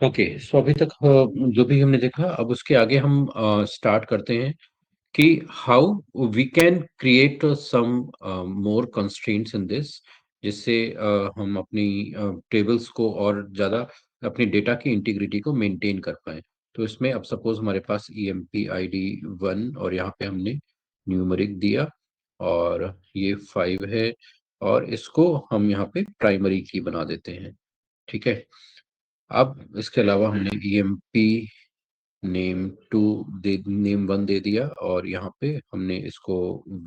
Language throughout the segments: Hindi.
ओके, सो अभी तक जो भी हमने देखा, अब उसके आगे हम स्टार्ट करते हैं कि how we can create some more constraints in this, जिससे हम अपनी टेबल्स को और ज़्यादा अपनी डेटा की इंटीग्रिटी को मेंटेन कर पाएँ। तो इसमें अब सपोज़ हमारे पास ईएमपी आईडी 1 और यहाँ पे हमने न्यूमेरिक दिया और ये 5 है और इसको हम यहाँ पे प्राइमरी की बना देते हैं, ठीक है? अब इसके अलावा हमने ईएमपी नेम टू दे नेम वन दे दिया और यहाँ पे हमने इसको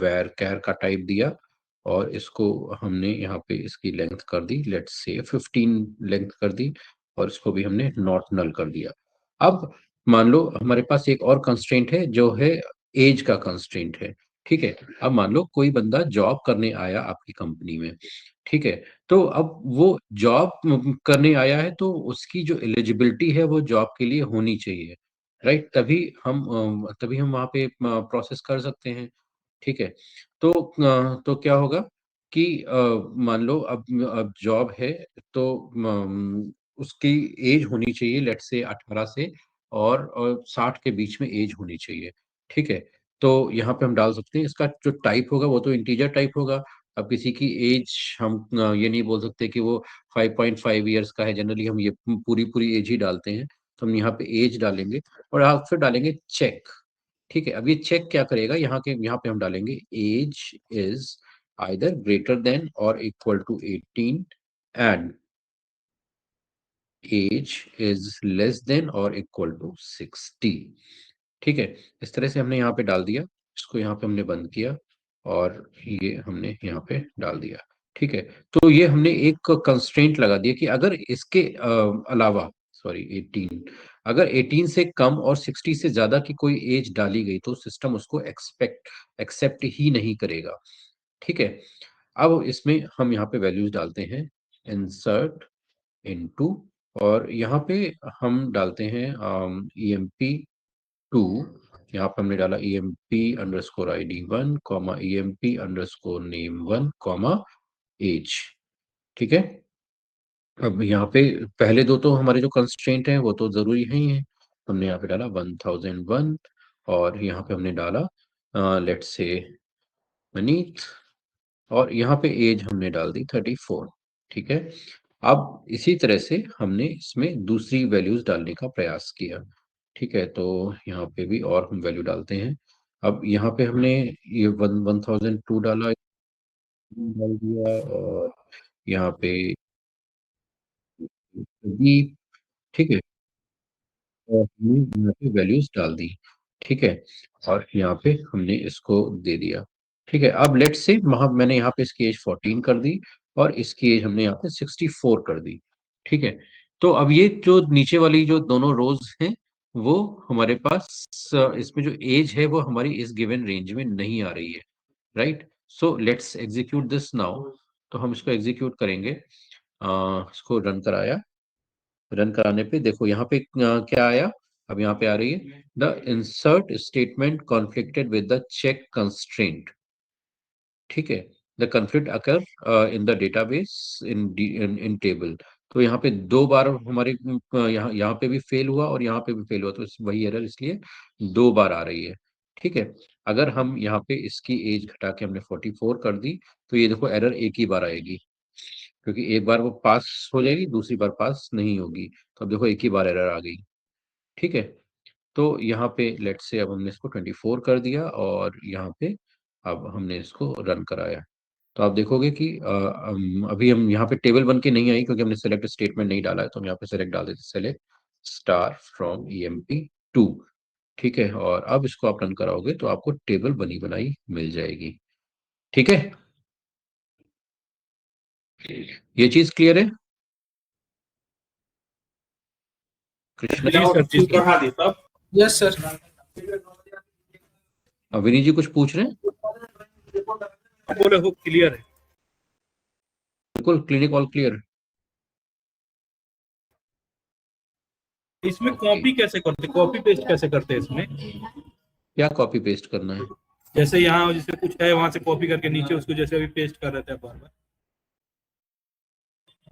वैर कैर का टाइप दिया और इसको हमने यहाँ पे इसकी लेंथ कर दी, लेट्स से 15 लेंथ कर दी और इसको भी हमने नॉट नल कर दिया। अब मान लो हमारे पास एक और कंस्ट्रेंट है जो है एज का कंस्ट्रेंट है, ठीक है? अब मान लो कोई बंदा जॉब करने आया आपकी कंपनी में, ठीक है? तो अब वो जॉब करने आया है तो उसकी जो एलिजिबिलिटी है वो जॉब के लिए होनी चाहिए, राइट? तभी हम वहाँ पे प्रोसेस कर सकते हैं, ठीक है? तो तो क्या होगा कि मान लो अब जॉब है तो उसकी एज होनी चाहिए लेट्स से 18 से और 60 के बीच में एज होनी चाहिए, ठीक है? तो यहाँ पे हम डाल सकते हैं इसका जो टाइप होगा वो तो इंटीजर टाइप होगा। अब किसी की एज हम ये नहीं बोल सकते कि वो 5.5 इयर्स का है, जनरली हम ये पूरी एज ही डालते हैं। तो हम यहाँ पे एज डालेंगे और आप फिर डालेंगे चेक, ठीक है? अब ये चेक क्या करेगा, यहाँ पे हम डालेंगे age is either greater than और equal to 18 and age is less than और इक्वल टू 60, ठीक है? इस तरह से हमने यहाँ पे डाल दिया, इसको यहाँ पे हमने बंद किया और ये हमने यहाँ पे डाल दिया, ठीक है? तो ये हमने एक कंस्ट्रेंट लगा दिया कि अगर इसके अलावा सॉरी 18, अगर 18 से कम और 60 से ज्यादा की कोई एज डाली गई तो सिस्टम उसको एक्सेप्ट ही नहीं करेगा, ठीक है? अब इसमें हम यहाँ पे वैल्यूज डालते हैं, इंसर्ट इनटू और यहाँ पे हम डालते हैं EMP2, यहाँ पे हमने डाला EMP_ID1 comma EMP_name1 comma as, ठीक है? अब यहाँ पे पहले दो तो हमारे जो कंस्ट्रेंट हैं वो तो जरूरी है ही है, हमने यहाँ पे डाला 1001 और यहाँ पे हमने डाला लेट्स से मनीत और यहाँ पे एज हमने डाल दी 34, ठीक है? अब इसी तरह से हमने इसमें दूसरी वैल्यूज डालने का प्रयास किया, ठीक है? तो यहाँ पे भी और हम वैल्यू डालते हैं। अब यहाँ पे हमने ये 1002 डाला, डाल दिया और यहाँ पे भी, ठीक है? और हमने यहाँ पे वैल्यूज डाल दी, ठीक है? और यहाँ पे हमने इसको दे दिया, ठीक है? अब लेट्स से मैंने यहाँ पे इसकी एज 14 कर दी और इसकी एज हमने यहाँ पे 64 कर दी, ठीक है? तो अब ये जो नीचे वाली जो दोनों रोज हैं वो हमारे पास इसमें जो एज है वो हमारी इस गिवन रेंज में नहीं आ रही है, right? So let's execute this now. तो हम इसको एग्जीक्यूट करेंगे, इसको रन कराया, रन कराने पे देखो यहाँ पे क्या आया, अब यहाँ पे आ रही है the insert statement conflicted with the check constraint, ठीक है? The conflict occur in the database in table. तो यहाँ पे दो बार हमारे यहाँ यहाँ पे भी फेल हुआ और यहाँ पे भी फेल हुआ, तो वही एरर इसलिए दो बार आ रही है, ठीक है? अगर हम यहाँ पे इसकी एज घटा के हमने 44 कर दी तो ये देखो एरर एक ही बार आएगी, क्योंकि एक बार वो पास हो जाएगी, दूसरी बार पास नहीं होगी। तो अब देखो एक ही बार एरर आ गई, ठीक है? तो यहाँ पे लेट्स से अब हमने इसको 24 कर दिया और यहाँ पे अब हमने इसको रन कराया। तो आप देखोगे कि अभी हम यहाँ पे टेबल बन के नहीं आई क्योंकि हमने सेलेक्ट स्टेटमेंट नहीं डाला है, तो हम यहाँ पे सेलेक्ट डाल देते सेलेक्ट स्टार फ्रॉम EMP2, ठीक है? और अब इसको आप रन कराओगे तो आपको टेबल बनी बनाई मिल जाएगी, ठीक है? ये चीज क्लियर है कृष्णा जी सर, जी sir. Yes sir. Vineet ji कुछ पूछ रहे हैं? बोले हो क्लियर है। बिल्कुल क्लिनिक ऑल क्लियर। इसमें ओके, कॉपी कैसे करते, कॉपी पेस्ट कैसे करते हैं इसमें? क्या कॉपी पेस्ट करना है? जैसे यहाँ जैसे कुछ है वहां से कॉपी करके नीचे उसको जैसे अभी पेस्ट कर रहे थे बार बार।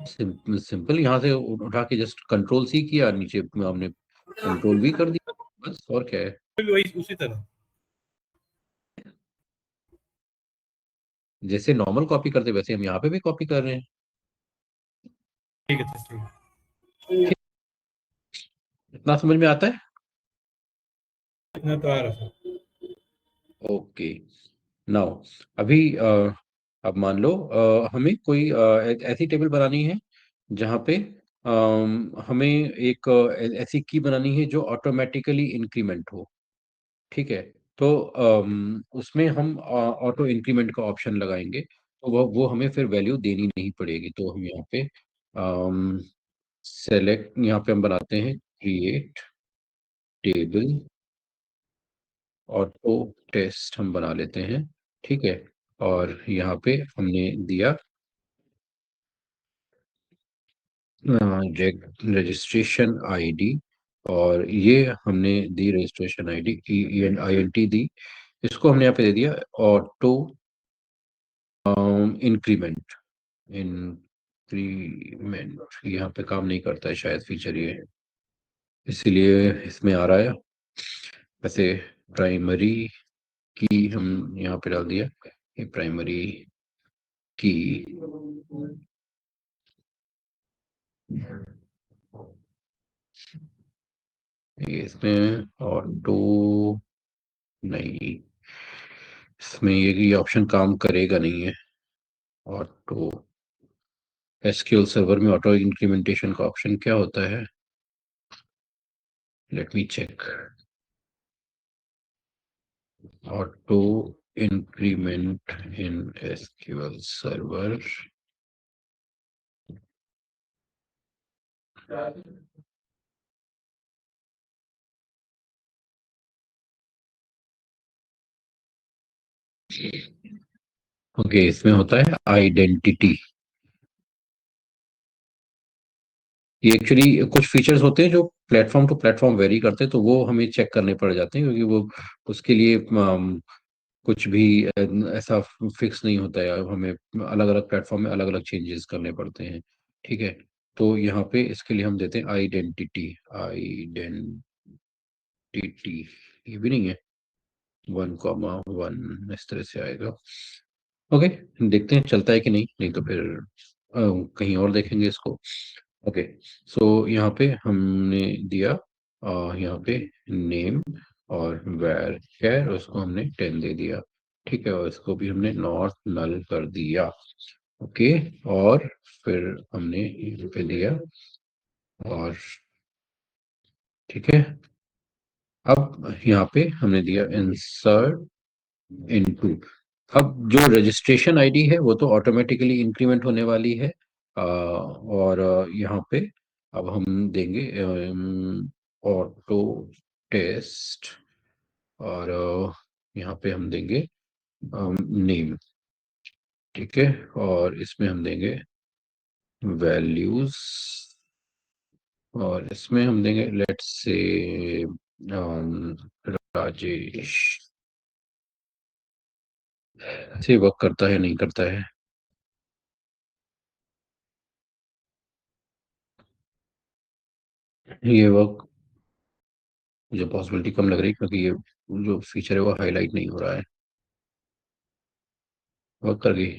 सिंपल यहाँ से उठा के जस्ट कंट्रोल सी किया, नीचे हमने कंट्रोल वी कर दिया, बस और क्या है। वही उसी तरह। जैसे नॉर्मल कॉपी करते वैसे हम यहाँ पे भी कॉपी कर रहे हैं। ठीक है सर, ठीक है। ठीक, इतना समझ में आता है। इतना तो आ रहा सर। ओके, नाउ अभी अब मान लो हमें कोई ऐसी टेबल बनानी है जहाँ पे हमें एक ऐसी की बनानी है जो ऑटोमेटिकली इंक्रीमेंट हो। ठीक है, तो उसमें हम ऑटो इंक्रीमेंट का ऑप्शन लगाएंगे, तो वो हमें फिर वैल्यू देनी नहीं पड़ेगी। तो हम यहाँ पे सेलेक्ट, यहाँ पे हम बनाते हैं क्रिएट टेबल ऑटो टेस्ट, हम बना लेते हैं। ठीक है, और यहाँ पे हमने दिया रजिस्ट्रेशन आईडी, और ये हमने दी रजिस्ट्रेशन आईडी INT दी। इसको हमने यहाँ पे दे दिया ऑटो इंक्रीमेंट। इंक्रीमेंट यहाँ पे काम नहीं करता है शायद फीचर ये, इसीलिए इसमें आ रहा है। वैसे प्राइमरी की हम यहाँ पे डाल दिया, ये प्राइमरी की ये इसमें ऑटो नहीं, इसमें ये ऑप्शन काम करेगा नहीं है। ऑटो एसक्यूएल सर्वर में ऑटो इंक्रीमेंटेशन का ऑप्शन क्या होता है, let me check. Auto increment in SQL server, okay, इसमें होता है आइडेंटिटी। ये एक्चुअली कुछ फीचर्स होते हैं जो प्लेटफॉर्म टू प्लेटफॉर्म वेरी करते हैं, तो वो हमें चेक करने पड़ जाते हैं, क्योंकि वो उसके लिए कुछ भी ऐसा फिक्स नहीं होता है। हमें अलग अलग प्लेटफॉर्म में अलग अलग चेंजेस करने पड़ते हैं। ठीक है, तो यहाँ पे इसके लिए हम देते हैं आइडेंटिटी। आइडेंटिटी ये भी नहीं है, 1,1 इस तरह से आएगा। ओके, देखते हैं चलता है कि नहीं, नहीं तो फिर कहीं और देखेंगे इसको। ओके, सो यहाँ पे हमने दिया यहाँ पे नेम और वेर कैर, उसको हमने 10 दे दिया। ठीक है, और इसको भी हमने नॉट नल कर दिया। ओके, और फिर हमने यहाँ पे दिया, और ठीक है, अब यहाँ पे हमने दिया इंसर्ट इनटू। अब जो रजिस्ट्रेशन आईडी है वो तो ऑटोमेटिकली इंक्रीमेंट होने वाली है, और यहाँ पे अब हम देंगे ऑटो टेस्ट, और यहाँ पे हम देंगे नेम। ठीक है, और इसमें हम देंगे वैल्यूज, और इसमें हम देंगे लेट्स से राजेश। से वर्क करता है नहीं करता है, ये वर्क मुझे पॉसिबिलिटी कम लग रही है, क्योंकि ये जो फीचर है वो हाईलाइट नहीं हो रहा है। वर्क कर गई।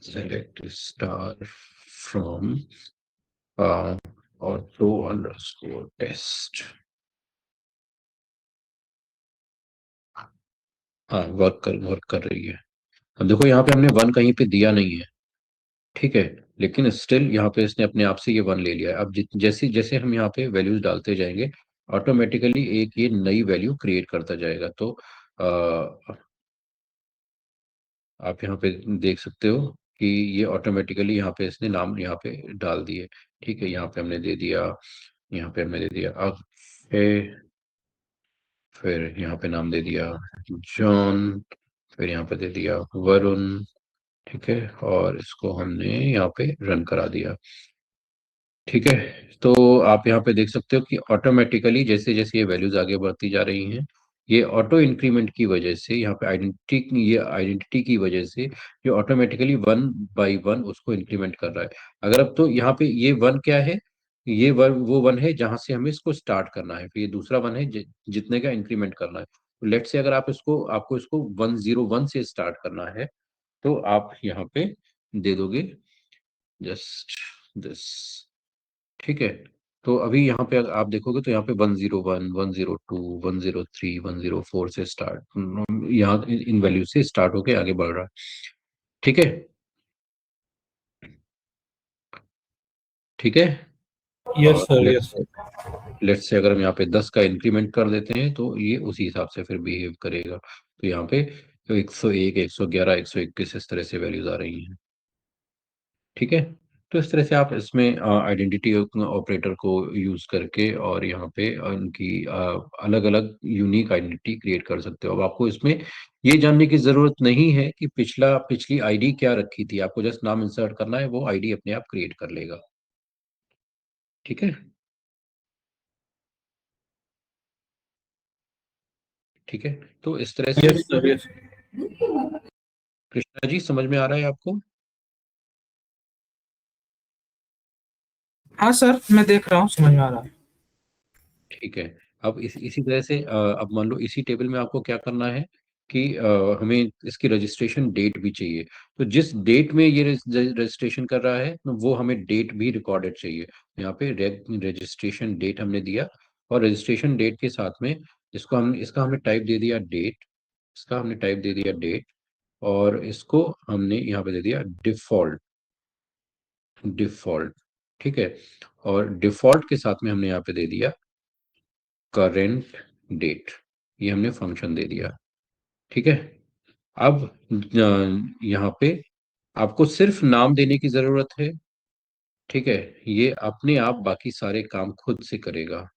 Select star from auto underscore test. हाँ, वर्क कर रही है। अब देखो यहाँ पे हमने 1 कहीं पे दिया नहीं है। ठीक है, लेकिन स्टिल यहाँ पे इसने अपने आप से ये 1 ले लिया है। अब जैसे जैसे हम यहाँ पे वैल्यूज डालते जाएंगे, ऑटोमेटिकली एक ये नई वैल्यू क्रिएट करता जाएगा। तो आप यहाँ पे देख सकते हो कि ये ऑटोमेटिकली यहाँ पे इसने नाम यहाँ पे डाल दिए। ठीक है, यहाँ पे हमने दे दिया, यहाँ पे हमने दे दिया अक्षय, फिर यहाँ पे नाम दे दिया जॉन, फिर यहाँ पे दे दिया वरुण। ठीक है, और इसको हमने यहाँ पे रन करा दिया। ठीक है, तो आप यहाँ पे देख सकते हो कि ऑटोमेटिकली जैसे जैसे ये वैल्यूज आगे बढ़ती जा रही हैं, ये ऑटो इंक्रीमेंट की वजह से यहाँ पे आइडेंटिटी की वजह से ये ऑटोमेटिकली 1 by 1 उसको इंक्रीमेंट कर रहा है। अगर अब तो यहाँ पे ये 1 क्या है, ये वन वो 1 है जहां से हमें इसको स्टार्ट करना है, फिर ये दूसरा 1 है जितने का इंक्रीमेंट करना है। तो लेट से अगर आपको इसको 101 से स्टार्ट करना है, तो आप यहाँ पे दे दोगे जस्ट दिस। ठीक है। तो अभी यहाँ पे अगर आप देखोगे तो यहाँ पे 101, 102, 103, 104 से स्टार्ट, यहाँ इन वैल्यू से स्टार्ट होके आगे बढ़ रहा है। ठीक है। ठीक है। यस और सर, यस। लेट्स से अगर हम यहाँ पे 10 का इंक्रीमेंट कर देते हैं तो ये उसी हिसाब से फिर बिहेव करेगा। तो यहाँ पे 101, 111, 121 इस तरह से वैल्यूज आ रही हैं। ठीक है। तो इस तरह से आप इसमें आइडेंटिटी ऑपरेटर को यूज करके और यहाँ पे उनकी अलग अलग यूनिक आइडेंटिटी क्रिएट कर सकते हो। अब आपको इसमें ये जानने की जरूरत नहीं है कि पिछली आईडी क्या रखी थी, आपको जस्ट नाम इंसर्ट करना है, वो आईडी अपने आप क्रिएट कर लेगा। ठीक है। ठीक है। तो इस तरह से yes sir, yes. Krishna ji समझ में आ रहा है आपको? हाँ सर, मैं देख रहा हूँ, समझ में आ रहा है। ठीक है। अब इसी तरह से अब मान लो इसी टेबल में आपको क्या करना है कि हमें इसकी रजिस्ट्रेशन डेट भी चाहिए। तो जिस डेट में ये रजिस्ट्रेशन कर रहा है, तो वो हमें डेट भी रिकॉर्डेड चाहिए। यहाँ पे रजिस्ट्रेशन डेट हमने दिया, और रजिस्ट्रेशन डेट के साथ में इसका हमने टाइप दे दिया डेट। इसका हमने टाइप दे दिया डेट, और इसको हमने यहाँ पे दे दिया डिफॉल्ट। डिफॉल्ट। ठीक है। और डिफॉल्ट के साथ में हमने यहाँ पे दे दिया करेंट डेट। ये हमने फंक्शन दे दिया। ठीक है। अब यहाँ पे आपको सिर्फ नाम देने की जरूरत है। ठीक है। ये अपने आप बाकी सारे काम खुद से करेगा।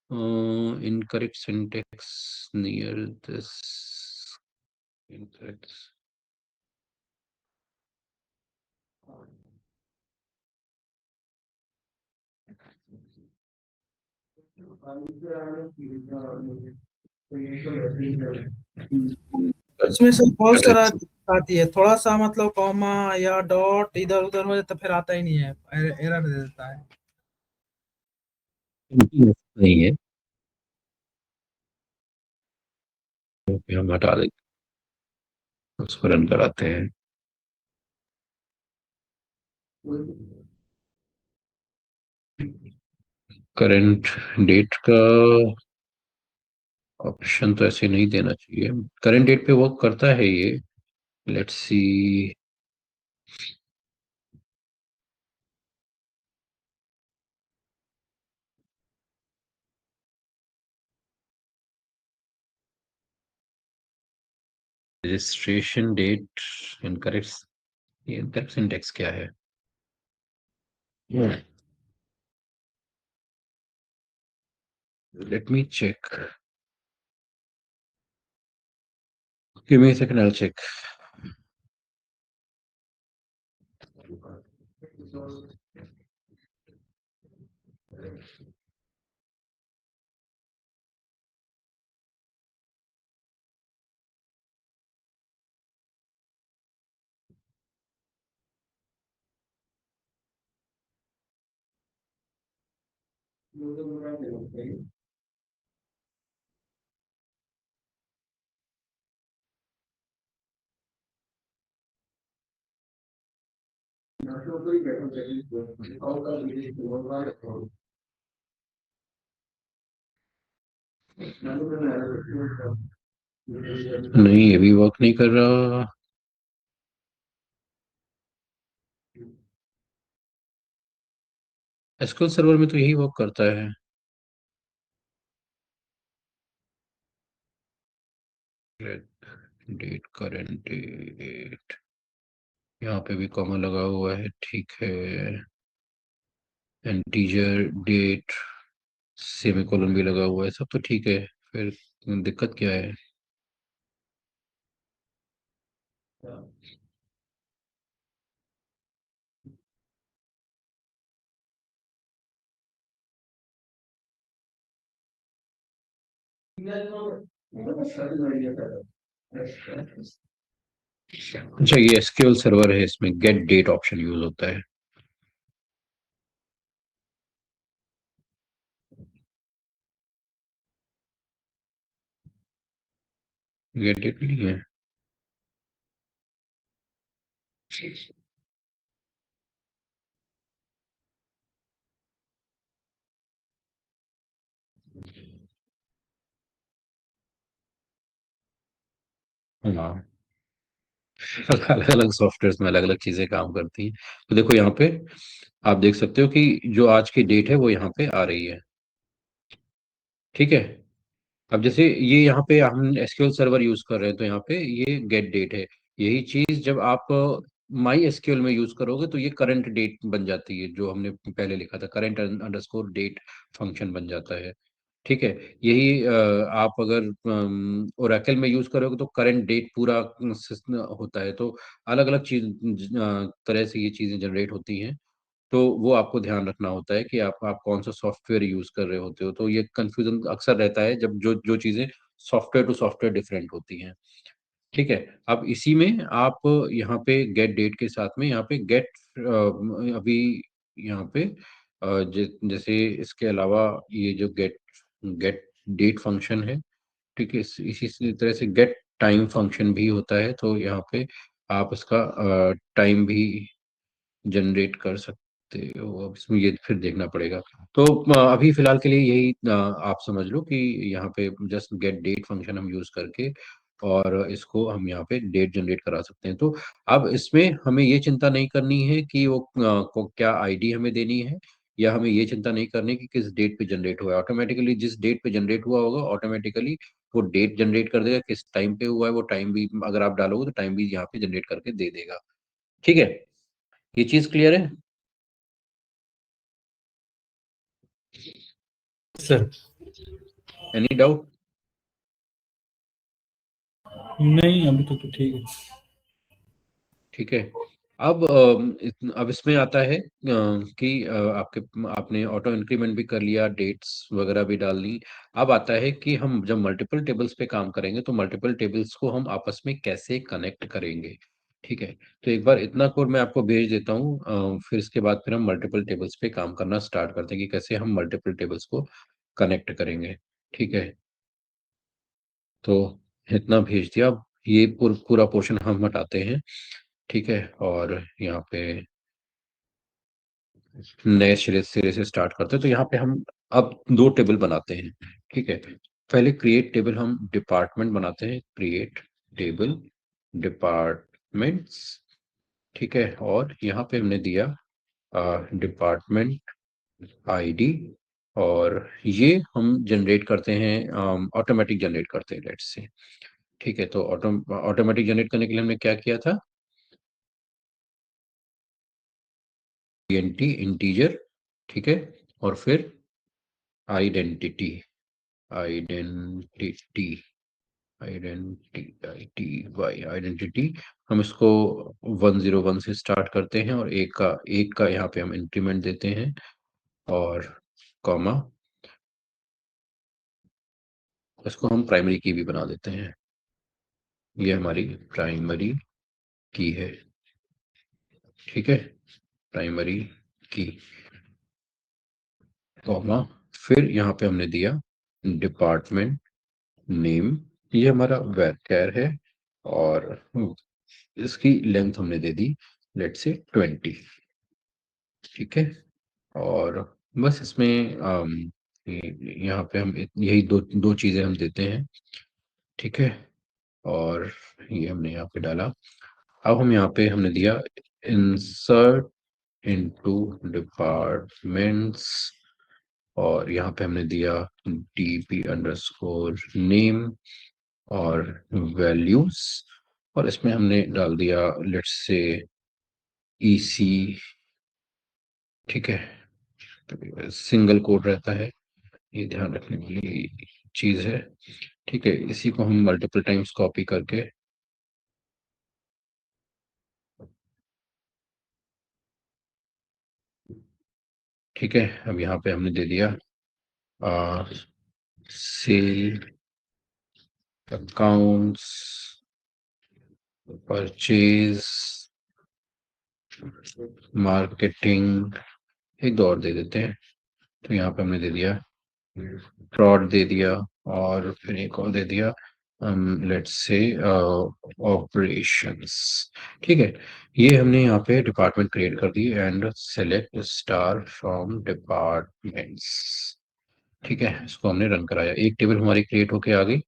Incorrect syntax near this. Incorrect. इसमें सर बहुत सारा दिक्कत आती है, थोड़ा सा मतलब कॉमा या डॉट इधर उधर हो जाता, फिर आता ही नहीं है, एरर दे देता है। नहीं है, तो हम हटा देते हैं, उसको रन कराते हैं। करंट डेट का ऑप्शन तो ऐसे नहीं देना चाहिए। करंट डेट पे वर्क करता है ये। Let's see. Registration date incorrect. ये इनकरेक्ट सिंटेक्स क्या है? Let me check. Give me a second, I will check. नहीं, ये भी वर्क नहीं कर रहा। एसक्यूएल सर्वर में तो यही वर्क करता है। डेट, करंट डेट, यहाँ पे भी कॉमा लगा हुआ है। ठीक है। इंटीजर डेट, सेमीकोलन भी लगा हुआ है, सब तो ठीक है। फिर दिक्कत क्या है? अच्छा, ये एसक्यूएल सर्वर है, इसमें गेट डेट ऑप्शन यूज होता है। गेट डेट नहीं है। हाँ, अलग अलग सॉफ्टवेयर में अलग अलग चीजें काम करती हैं। तो देखो यहाँ पे आप देख सकते हो कि जो आज की डेट है वो यहाँ पे आ रही है। ठीक है। अब जैसे ये यहाँ पे हम एसक्यूएल सर्वर यूज कर रहे हैं, तो यहाँ पे ये गेट डेट है। यही चीज जब आप माई एसक्यूएल में यूज करोगे तो ये करंट डेट बन जाती है, जो हमने पहले लिखा था, करंट अंडरस्कोर डेट फंक्शन बन जाता है। ठीक है। यही आप अगर ओरेकल में यूज करोगे तो करंट डेट पूरा होता है। तो अलग अलग तरह से ये चीजें जनरेट होती हैं। तो वो आपको ध्यान रखना होता है कि आप कौन सा सॉफ्टवेयर यूज कर रहे होते हो। तो ये कंफ्यूजन अक्सर रहता है जब जो जो चीजें सॉफ्टवेयर टू सॉफ्टवेयर डिफरेंट होती हैं। ठीक है। अब इसी में आप यहाँ पे गेट डेट के साथ में यहाँ पे गेट अभी यहाँ पे जैसे इसके अलावा ये जो गेट गेट डेट फंक्शन है। ठीक है। इसी तरह से गेट टाइम फंक्शन भी होता है। तो यहाँ पे आप इसका टाइम भी जनरेट कर सकते हो। अब इसमें ये फिर देखना पड़ेगा। तो अभी फिलहाल के लिए यही आप समझ लो कि यहाँ पे जस्ट गेट डेट फंक्शन हम यूज करके और इसको हम यहाँ पे डेट जनरेट करा सकते हैं। तो अब इसमें हमें ये चिंता नहीं करनी है कि वो को क्या आईडी हमें देनी है, या हमें ये चिंता नहीं करनी कि किस डेट पे जनरेट हुआ है। ऑटोमेटिकली जिस डेट पे जनरेट हुआ होगा ऑटोमेटिकली वो डेट जनरेट कर देगा। किस टाइम पे हुआ है वो टाइम भी अगर आप डालोगे तो टाइम भी यहाँ पे जनरेट करके दे देगा। ठीक है। ये चीज क्लियर है? Sir any doubt? नहीं, अभी तो ठीक है। ठीक है। अब अब इसमें आता है कि आपके आपने ऑटो इंक्रीमेंट भी कर लिया, डेट्स वगैरह भी डाल ली। अब आता है कि हम जब मल्टीपल टेबल्स पे काम करेंगे तो मल्टीपल टेबल्स को हम आपस में कैसे कनेक्ट करेंगे। ठीक है। तो एक बार इतना कोड मैं आपको भेज देता हूँ, फिर इसके बाद फिर हम मल्टीपल टेबल्स पे काम करना स्टार्ट करते हैं कि कैसे हम मल्टीपल टेबल्स को कनेक्ट करेंगे। ठीक है। तो इतना भेज दिया। अब ये पूरा पोर्शन हम हटाते हैं। ठीक है। और यहाँ पे नए सिरे से स्टार्ट करते हैं। तो यहाँ पे हम अब दो टेबल बनाते हैं। ठीक है। पहले क्रिएट टेबल हम डिपार्टमेंट बनाते हैं, क्रिएट टेबल डिपार्टमेंट्स। ठीक है। और यहाँ पे हमने दिया डिपार्टमेंट आईडी। और ये हम जनरेट करते हैं, ऑटोमेटिक जनरेट करते हैं, लेट्स से। ठीक है। तो ऑटोमेटिक जनरेट करने के लिए हमने क्या किया था, इंटीजर। ठीक है। और फिर आइडेंटिटी, आइडेंटिटी आइडेंटिटी हम इसको 101 से स्टार्ट करते हैं और एक का यहाँ पे हम इंक्रीमेंट देते हैं और कॉमा, इसको हम प्राइमरी की भी बना देते हैं। ये हमारी प्राइमरी की है। ठीक है। प्राइमरी की, कॉमा, फिर यहाँ पे हमने दिया डिपार्टमेंट नेम। ये हमारा वैर है। और इसकी लेंथ हमने दे दी लेट से 20। ठीक है। और बस इसमें यहाँ पे हम यही दो दो चीजें हम देते हैं। ठीक है। और ये हमने यहाँ पे डाला। अब हम यहाँ पे हमने दिया इंसर्ट इनटू डिपार्टमेंट्स। और यहाँ पे हमने दिया डीपी अंडरस्कोर नेम और वैल्यूज। और इसमें हमने डाल दिया लेट्स से ईसी। ठीक है। सिंगल कोड रहता है, ये ध्यान रखने वाली चीज है। ठीक है। इसी को हम मल्टीपल टाइम्स कॉपी करके, ठीक है, अब यहाँ पे हमने दे दिया सेल अकाउंट्स, परचेज, मार्केटिंग, एक दो और दे देते हैं। तो यहाँ पे हमने दे दिया फ्रॉड दे दिया, और फिर एक और दे दिया लेट्स से ऑपरेशंस। ठीक है, ये हमने यहाँ पे डिपार्टमेंट क्रिएट कर दी and select star from departments. ठीक है, इसको हमने रन कराया, एक टेबल हमारी क्रिएट होके आ गई।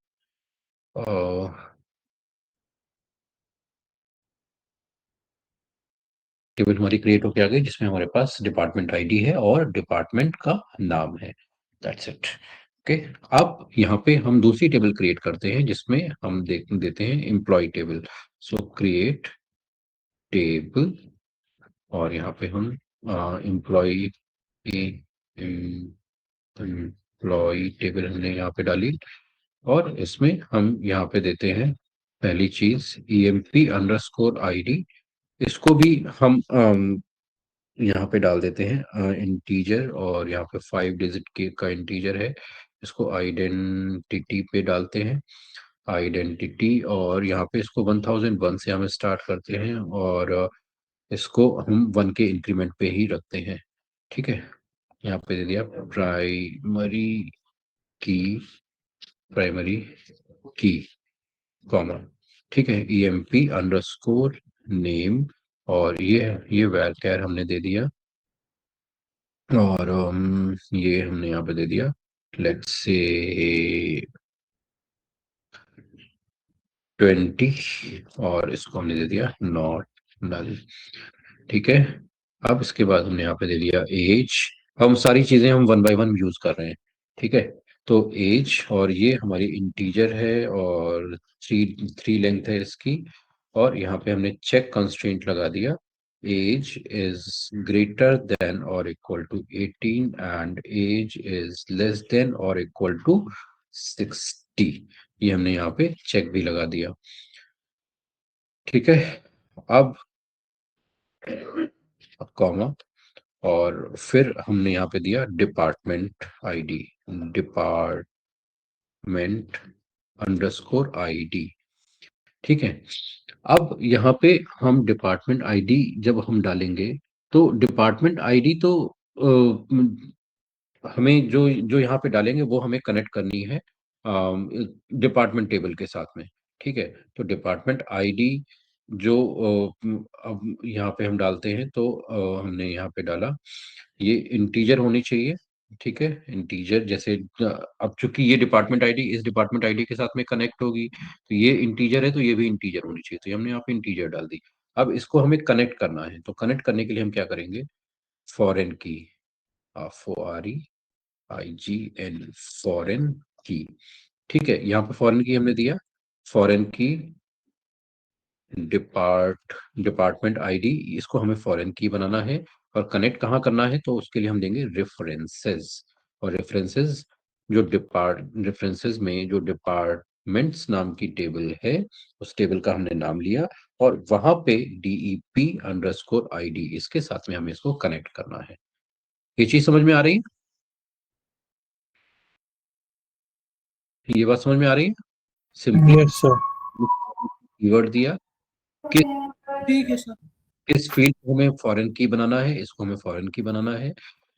टेबल हमारी क्रिएट होके आ गई जिसमें हमारे पास डिपार्टमेंट आईडी है और डिपार्टमेंट का नाम है। That's it. ओके, अब यहाँ पे हम दूसरी टेबल क्रिएट करते हैं जिसमें हम देख देते हैं employ table. So create table, और यहाँ पे हम एम्प्लॉय एम्प्लॉय टेबल हमने यहाँ पे डाली, और इसमें हम यहाँ पे देते हैं पहली चीज EMP_ID। इसको भी हम यहाँ पे डाल देते हैं इंटीजर, और यहाँ पे 5 डिजिट के का इंटीजर है। इसको आइडेंटिटी पे डालते हैं, आइडेंटिटी, और यहाँ पे इसको 1001 से हमें स्टार्ट करते हैं, और इसको हम 1 के इंक्रीमेंट पे ही रखते हैं। ठीक है, यहाँ पे दे दिया की प्राइमरी की, कॉमा। ठीक है, EMP_name, और ये वैर हमने दे दिया, और ये हमने यहाँ पे दे दिया लेट्स से 20, और इसको हमने दे दिया नॉट नल। ठीक है, अब इसके बाद हमने यहाँ पे दे दिया एज। हम सारी चीजें हम 1 बाय 1 यूज कर रहे हैं। ठीक है, तो एज, और ये हमारी इंटीजर है, और थ्री लेंथ है इसकी, और यहाँ पे हमने चेक कंस्ट्रेंट लगा दिया, एज इज ग्रेटर देन और equal to 18 and age is less than और इक्वल टू 60। ये हमने यहाँ पे चेक भी लगा दिया। ठीक है, अब कॉमा, और फिर हमने यहाँ पे दिया डिपार्टमेंट आईडी, डिपार्टमेंट_ID। ठीक है, अब यहाँ पे हम डिपार्टमेंट आईडी जब हम डालेंगे, तो डिपार्टमेंट आईडी तो हमें जो जो यहाँ पे डालेंगे वो हमें कनेक्ट करनी है डिपार्टमेंट टेबल के साथ में। ठीक है, तो डिपार्टमेंट आईडी जो अब यहाँ पे हम डालते हैं, तो हमने यहाँ पे डाला, ये इंटीजर होनी चाहिए। ठीक है, इंटीजर जैसे अब चूंकि ये डिपार्टमेंट आईडी इस डिपार्टमेंट आईडी के साथ में कनेक्ट होगी, तो ये इंटीजर है तो ये भी इंटीजर होनी चाहिए, तो ये हमने यहाँ पे इंटीजर डाल दी। अब इसको हमें कनेक्ट करना है, तो कनेक्ट करने के लिए हम क्या करेंगे, फॉरेन की, FOREIGN, फॉरेन की। ठीक है, यहाँ पे फॉरेन की हमने दिया, फॉरेन की डिपार्टमेंट आईडी, इसको हमें फॉरेन की बनाना है, और कनेक्ट कहाँ करना है, तो उसके लिए हम देंगे रेफरेंसेस, और रेफरेंसेस में जो डिपार्टमेंट्स नाम की टेबल है, उस टेबल का हमने नाम लिया, और वहां पे DEP_ID इसके साथ में हमें इसको कनेक्ट करना है। ये चीज समझ में आ रही है? ये बात समझ में आ रही है? Simply yes sir. कीवर्ड दिया, किस ठीक है सर। किस फील्ड को हमें फॉरेन की बनाना है, इसको हमें फॉरेन की बनाना है।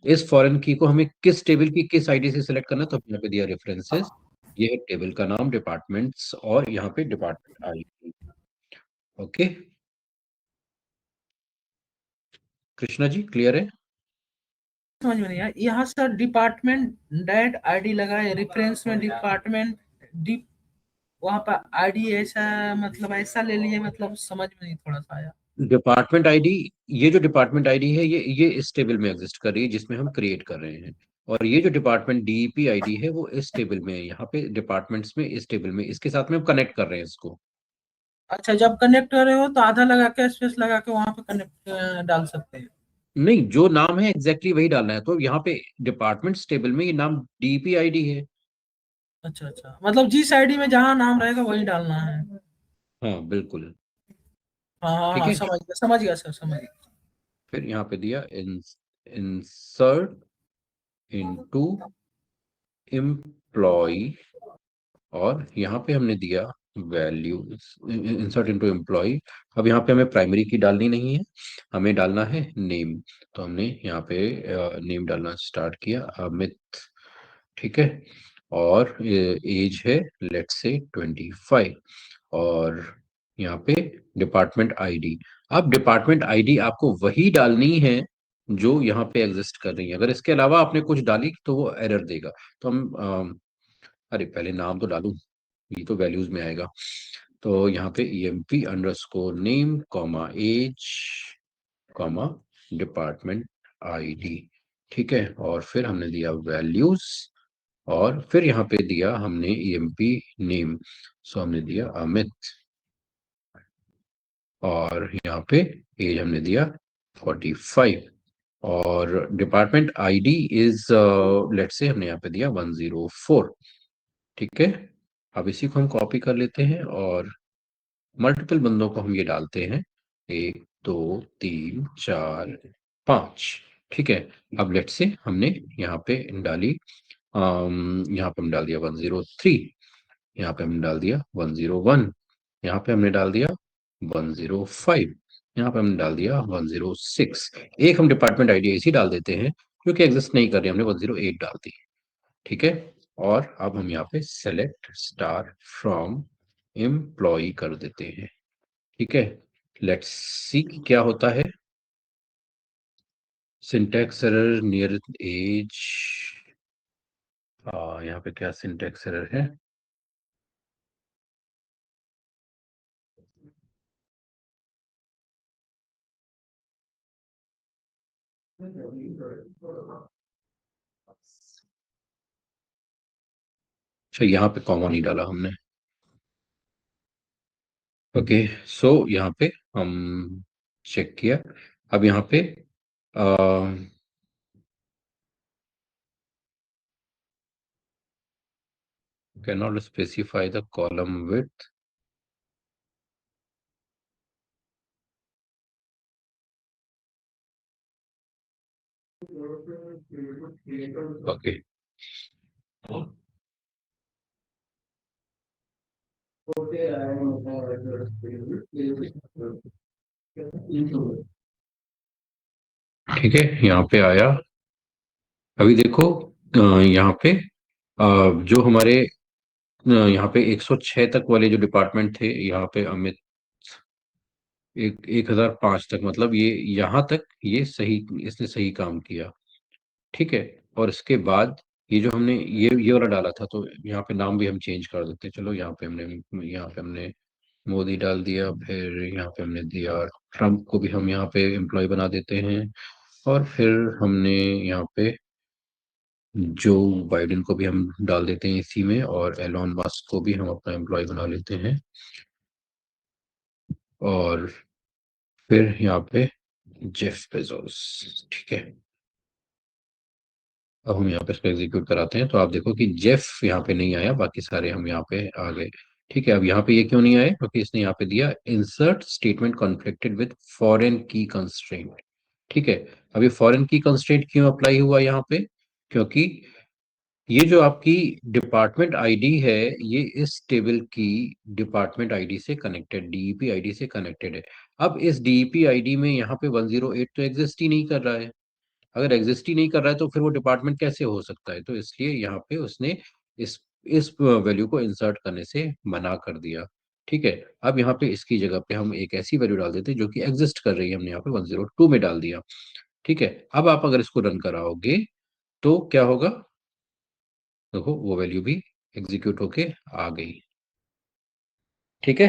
इस फॉरेन की को हमें किस टेबल की किस आईडी से सिलेक्ट करना है, तो यहाँ पे दिया रेफरेंसेस, ये है टेबल का नाम, डिपार्टमेंट्स, और यहाँ पे department ID. Okay, Krishna ji clear है? समझ में नहीं आया, यहाँ सर डिपार्टमेंट डैट आईडी लगा है, रेफरेंस में डिपार्टमेंट डी, वहाँ पर आईडी ऐसा, मतलब ऐसा ले लिए, मतलब समझ में नहीं थोड़ा सा आया। डिपार्टमेंट आईडी, ये जो डिपार्टमेंट आईडी है ये इस टेबल में एग्जिस्ट कर रही है जिसमें हम क्रिएट कर रहे हैं, और ये जो डिपार्टमेंट DEP आईडी है वो इस टेबल में है, यहाँ पे डिपार्टमेंट्स में इस टेबल में, इसके साथ में हम कनेक्ट कर रहे हैं इसको। अच्छा, जब कनेक्ट कर रहे हो तो आधा लगा के स्पेस लगा के वहाँ पे कनेक्ट डाल सकते हैं। नहीं, जो नाम है एग्जैक्टली वही डालना है, तो यहाँ पे डिपार्टमेंट्स टेबल में ये नाम DEP आईडी है। अच्छा अच्छा, मतलब जिस आईडी में जहाँ नाम रहेगा वही डालना है। हाँ बिल्कुल। हाँ हाँ ठीक हाँ, है, समझ गया सर, समझ गया। फिर यहाँ पे दिया इंसर्ट इनटू एम्प्लॉय और यहाँ पे हमने दिया वैल्यू इंसर्ट इनटू एम्प्लॉय। अब यहाँ पे हमें प्राइमरी की डालनी नहीं है, हमें डालना है नेम। तो हमने यहाँ पे नेम डालना स्टार्ट किया, अमित। ठीक है, और एज है लेट्स से 25, और यहाँ पे डिपार्टमेंट आईडी। अब डिपार्टमेंट आईडी आपको वही डालनी है जो यहाँ पे एग्जिस्ट कर रही है। अगर इसके अलावा आपने कुछ डाली तो वो एरर देगा। तो हम अरे पहले नाम तो डालूं, ये तो वैल्यूज में आएगा। तो यहाँ पे emp underscore name comma age comma department ID. ठीक है, और फिर हमने दिया वैल्यूज, और फिर यहाँ पे दिया हमने emp नेम। सो हमने दिया अमित, और यहाँ पे एज हमने दिया 45, और department ID is let's say हमने यहाँ पे दिया 104। ठीक है, अब इसी को हम कॉपी कर लेते हैं और मल्टीपल बंदों को हम ये डालते हैं, 1 2 3 4 5। ठीक है, अब लेट्स से हमने यहाँ पे डाली, यहाँ पे हम डाल दिया 103, यहाँ पे हमने डाल दिया 101, यहाँ पे हमने डाल दिया 105, यहाँ पे हमने डाल दिया 106। एक हम डिपार्टमेंट आईडी ऐसी डाल देते हैं क्योंकि एग्जिस्ट नहीं कर रही, हमने 108 डाल दी। ठीक है, और अब हम यहाँ पे सेलेक्ट स्टार फ्रॉम एम्प्लॉय कर देते हैं। ठीक है, लेट्स सी क्या होता है। सिंटैक्स एरर नियर एज, यहाँ पे क्या सिंटैक्स एरर है। अच्छा, यहाँ पे कॉमा नहीं डाला हमने। ओके, सो यहाँ पे हम चेक किया। अब यहाँ पे cannot specify the column width. Okay. ठीक है, यहाँ पे आया। अभी देखो यहाँ पे जो हमारे यहाँ पे 106 तक वाले जो डिपार्टमेंट थे, यहाँ पे अमित 1005 तक, मतलब ये यहाँ तक ये सही, इसने सही काम किया। ठीक है, और इसके बाद ये जो हमने ये वाला डाला था, तो यहाँ पे नाम भी हम चेंज कर देते हैं। चलो यहाँ पे हमने मोदी डाल दिया, फिर यहाँ पे हमने दिया ट्रम्प को भी हम यहाँ पे एम्प्लॉय बना देते हैं, और फिर हमने यहाँ पे जो बाइडेन को भी हम डाल देते हैं इसी में, और एलॉन मस्क को भी हम अपना एम्प्लॉय बना लेते हैं, और फिर यहाँ पे जेफ बेजोस। ठीक है, अब हम यहाँ पे इसको एग्जीक्यूट कराते हैं, तो आप देखो कि जेफ यहाँ पे नहीं आया, बाकी सारे हम यहाँ पे आ गए। ठीक है, अब यहाँ पे ये क्यों नहीं आए, क्योंकि इसने यहाँ पे दिया insert statement conflicted with foreign की कंस्ट्रेंट। ठीक है, अब ये फॉरेन की कंस्ट्रेंट क्यों अप्लाई हुआ यहाँ पे, क्योंकि ये जो आपकी डिपार्टमेंट आईडी है, ये इस टेबल की डिपार्टमेंट आईडी से कनेक्टेड, डीईपी आईडी से कनेक्टेड है। अब इस डीईपी आईडी में यहाँ पे 108 तो एग्जिस्ट ही नहीं कर रहा है। अगर एग्जिस्ट ही नहीं कर रहा है तो फिर वो डिपार्टमेंट कैसे हो सकता है, तो इसलिए यहाँ पे उसने इस वैल्यू को इंसर्ट करने से मना कर दिया। ठीक है, अब यहाँ पे इसकी जगह पे हम एक ऐसी वैल्यू डाल देते हैं जो कि एग्जिस्ट कर रही है, हमने यहाँ पे 102 में डाल दिया। ठीक है, अब आप अगर इसको रन कराओगे तो क्या होगा, देखो वो वैल्यू भी एग्जीक्यूट होके आ गई। ठीक है,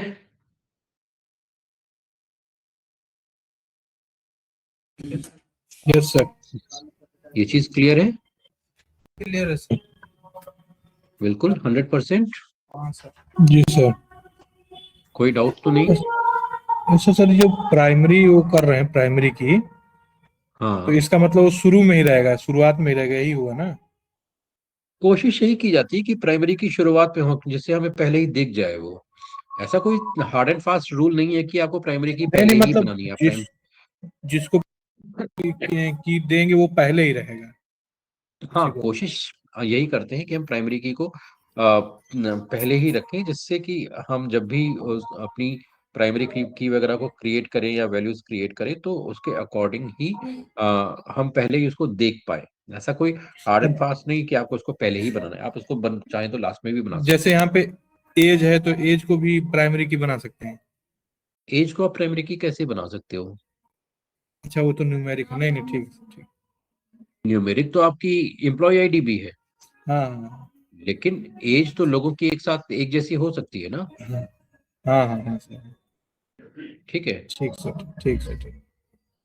यस सर। ये चीज क्लियर है, क्लियर है सर। बिल्कुल 100%। हाँ सर। जी सर। कोई डाउट तो नहीं। अच्छा सर, जो प्राइमरी वो कर रहे हैं प्राइमरी की, तो हाँ, इसका मतलब वो शुरू में ही रहेगा, शुरुआत में ही रहेगा, यही हुआ ना? कोशिश यही की जाती है कि प्राइमरी की शुरुआत में हो, जिससे हमें पहले ही दिख जाए वो। ऐसा कोई हार्ड एंड फास्ट रूल नहीं है कि आपको प्राइमरी की नहीं पहले नहीं, ही मतलब बनानी है जिसको की देंगे वो पहले ही रहेगा हाँ, किसी को। कोशिश यही करते हैं कि हम प्राइमरी की को पहले ही रखें, जिससे कि हम जब भी अपनी प्राइमरी की वगैरह को क्रिएट करें या वैल्यूज क्रिएट करें तो उसके अकॉर्डिंग ही हम पहले ही उसको देख पाए। ऐसा कोई हार्ड एंड फास्ट नहीं कि आपको उसको पहले ही बनाना है, आप उसको चाहें तो लास्ट में भी बना सकते जैसे यहाँ पे एज है तो एज को भी प्राइमरी की बना सकते हैं। हैं। एज को आप प्राइमरी की कैसे बना सकते हो? अच्छा, वो तो न्यूमेरिक, नहीं नहीं, ठीक ठीक। न्यूमेरिक तो आपकी एम्प्लॉय आईडी भी है, हाँ लेकिन एज तो लोगों की एक साथ एक जैसी हो सकती है ना। हाँ हाँ हाँ हाँ सर। ठीक है। ठीक सर, ठीक सर, ठीक।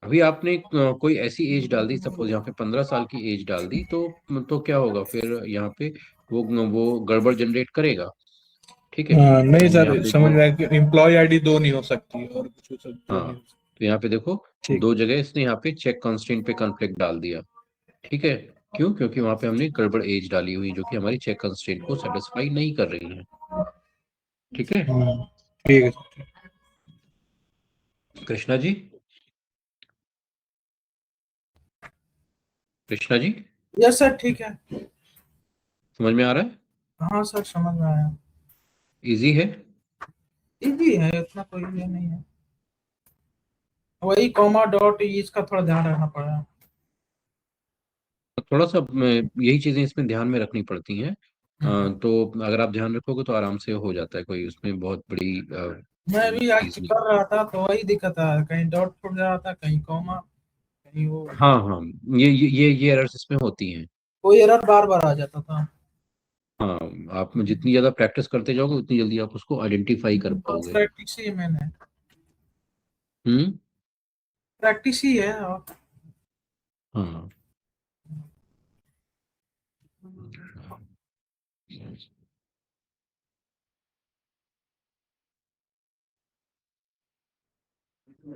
अभी आपने कोई ऐसी एज डाल दी, सपोज यहाँ पे 15 साल की एज डाल दी, तो क्या होगा फिर यहाँ पे? वो गड़बड़ जनरेट करेगा। ठीक है। हाँ, नहीं हम यहाँ सर, पे समझ दो, में आया कि एम्प्लॉय आईडी दो नहीं हो सकती और कुछ हो सकती, दो हाँ, नहीं हो सकती। तो यहाँ पे देखो, ठीक। दो जगह इसने यहाँ पे चेक कंस्ट्रेंट पे कॉन्फ्लिक्ट डाल दिया। ठीक है। क्यों? क्योंकि वहां पे हमने गड़बड़ एज डाली हुई जो कि हमारी चेक कंस्ट्रेंट को सेटिस्फाई नहीं कर रही है। ठीक है। ठीक है sir. Krishna ji, Krishna ji, yes sir, ठीक है। समझ में आ रहा है? हाँ सर, समझ में आया। इजी है। इजी है, इतना कोई ये नहीं है। वही कॉमा डॉट इसका थोड़ा ध्यान रखना पड़ेगा। थोड़ा सा यही चीजें इसमें ध्यान में रखनी पड़ती हैं। तो अगर आप ध्यान रखोगे तो आराम से हो जाता है, कोई उसमें बहुत बड़ी मैं भी आज चीज नहीं। कर रहा था तो वही दिक्कत है, कहीं डॉट छूट जा रहा था, कहीं कॉमा, कहीं वो हाँ हाँ, ये एरर्स इसमें होती हैं। कोई एरर बार बार आ जाता था। हाँ, आप जितनी ज्यादा प्रैक्टिस करते जाओगे उतनी जल्दी आप उसको आइडेंटिफाई कर बस पाओगे। प्रैक्टिस ही मैंने, हम्म। प्रैक्टिस ही है। और हाँ।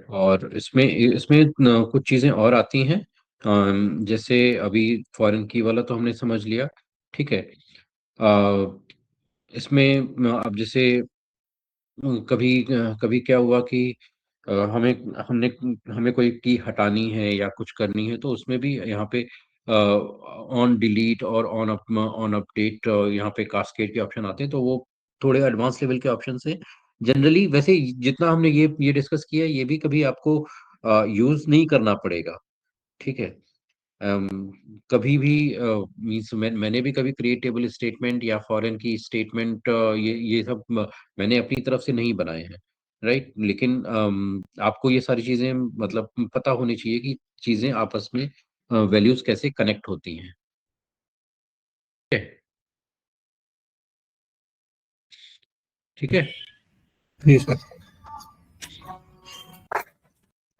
और इसमें इसमें कुछ चीजें और आती हैं। जैसे अभी फॉरेन की वाला तो हमने समझ लिया। ठीक है। इसमें अब जैसे कभी कभी क्या हुआ कि हमें हमने हमें कोई की हटानी है या कुछ करनी है, तो उसमें भी यहाँ पे ऑन डिलीट और ऑन अपडेट यहाँ पे कास्केड के ऑप्शन आते हैं, तो वो थोड़े एडवांस लेवल के ऑप्शन हैं। जनरली वैसे जितना हमने ये डिस्कस किया है, ये भी कभी आपको यूज नहीं करना पड़ेगा। ठीक है। अम, कभी भी मीन्स मैंने भी कभी क्रिएटेबल स्टेटमेंट या फॉरेन की स्टेटमेंट ये सब मैंने अपनी तरफ से नहीं बनाए हैं। राइट। लेकिन आपको ये सारी चीजें मतलब पता होनी चाहिए कि चीजें आपस में वैल्यूज कैसे कनेक्ट होती हैं। ठीक है। ठीक है। जी सर।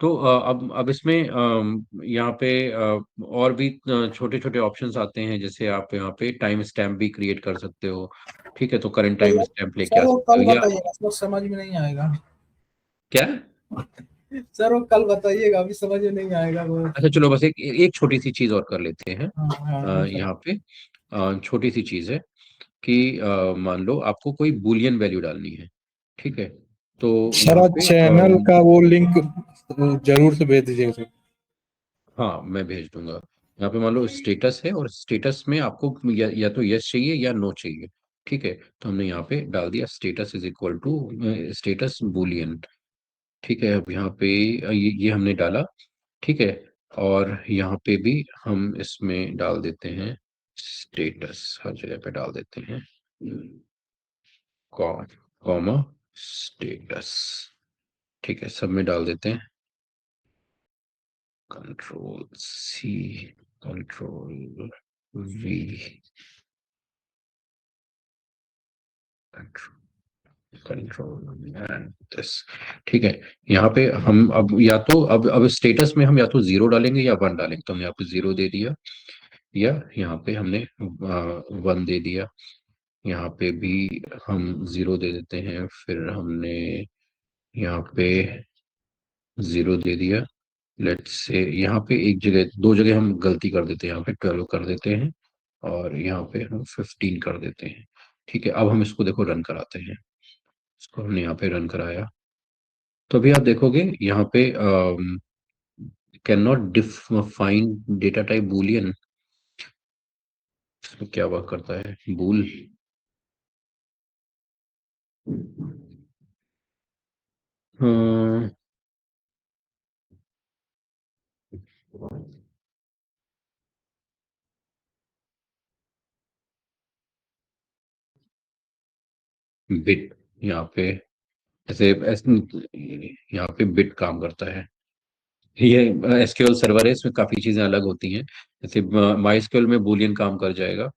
तो अब इसमें यहाँ पे और भी छोटे छोटे ऑप्शंस आते हैं, जैसे आप यहाँ पे टाइम स्टैम्प भी क्रिएट कर सकते हो। ठीक है, तो करंट टाइम स्टैम्प लेके आ सर वो सकते कल हो या बताइएगा, सर समझ में नहीं आएगा। क्या। सर वो कल बताइएगा, अभी समझ में नहीं आएगा वो। अच्छा चलो, बस एक एक छोटी सी चीज और कर लेते हैं। हाँ हाँ सर। यहाँ पे छोटी सी चीज है कि मान लो आपको कोई बूलियन वैल्यू डालनी है। ठीक है। तो सर यहाँ आज पे चैनल का वो लिंक जरूर से भेज दीजिएगा सर। हाँ, मैं भेज दूंगा। यहाँ पे मान लो स्टेटस है, और स्टेटस में आपको या तो यस चाहिए या नो चाहिए। ठीक है। तो हमने यहाँ पे डाल दिया status is equal to status boolean. ठीक है। अब यहाँ पे ये हमने डाला। ठीक है। और यहाँ पे भी हम इसमें डाल देते हैं स्टेटस, हर जगह पे डाल देते हैं कॉमा स्टेटस। ठीक है, सब में डाल देते हैं control C, control V, control and this. ठीक है। यहाँ पे हम अब या तो अब स्टेटस में हम या तो जीरो डालेंगे या वन डालेंगे, तो हमने यहाँ पे जीरो दे दिया, या यहाँ पे हमने वन दे दिया। यहाँ पे भी हम जीरो दे देते हैं, फिर हमने यहाँ पे जीरो दे दिया। लेट्स से यहाँ पे एक जगह, दो जगह हम गलती कर देते हैं, यहाँ पे 12 कर देते हैं और यहाँ पे हम 15 कर देते हैं। ठीक है। अब हम इसको देखो रन कराते हैं। इसको हमने यहाँ पे रन कराया, तो अभी आप देखोगे यहाँ पे can not define data type Boolean. इसमें क्या वर्क करता है बूल। हम्म, बिट यहाँ पे यहाँ पे बिट काम करता है। ये एसक्यूएल सर्वर है, इसमें काफी चीजें अलग होती हैं। जैसे माई में बूलियन काम कर जाएगा।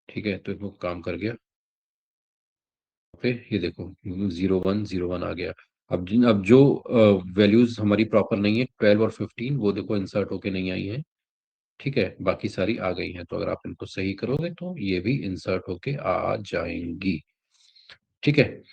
ठीक है, तो वो काम कर गया। पे ये देखो 0101 आ गया। अब जो वैल्यूज हमारी प्रॉपर नहीं है 12 और 15, वो देखो इंसर्ट होके नहीं आई है। ठीक है, बाकी सारी आ गई हैं, तो अगर आप इनको सही करोगे तो ये भी इंसर्ट होके आ जाएंगी। ठीक है।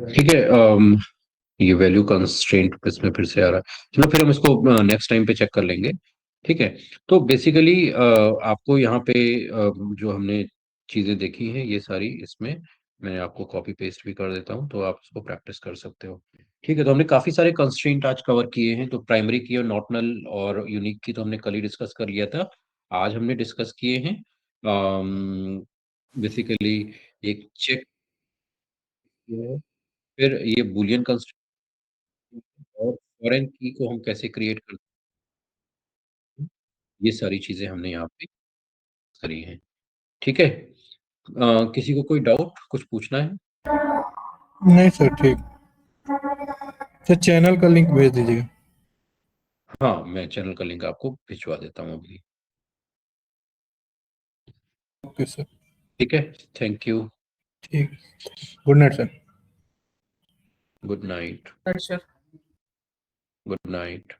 ठीक है, ये वैल्यू कंस्ट्रेंट इसमें फिर से आ रहा है। चलो फिर हम इसको नेक्स्ट टाइम पे चेक कर लेंगे। ठीक है। तो बेसिकली आपको यहाँ पे जो हमने चीजें देखी हैं ये सारी, इसमें मैं आपको कॉपी पेस्ट भी कर देता हूँ, तो आप इसको प्रैक्टिस कर सकते हो। ठीक है, तो हमने काफी सारे कंस्ट्रेंट आज कवर किए हैं। तो प्राइमरी की और नॉट नल और यूनिक की तो हमने कल ही डिस्कस कर लिया था। आज हमने डिस्कस किए हैं बेसिकली एक चेक, फिर ये बुलियन कंस्ट्रेंट और फॉरेन की को हम कैसे क्रिएट करते हैं, ये सारी चीजें हमने यहाँ पे करी हैं। ठीक है। किसी को कोई डाउट कुछ पूछना है? नहीं सर, ठीक। सर चैनल का लिंक भेज दीजिएगा। हाँ, मैं चैनल का लिंक आपको भिजवा देता हूँ अभी। Okay sir. ठीक है, थैंक यू। ठीक। Good night sir. Good night. अच्छा। Good night.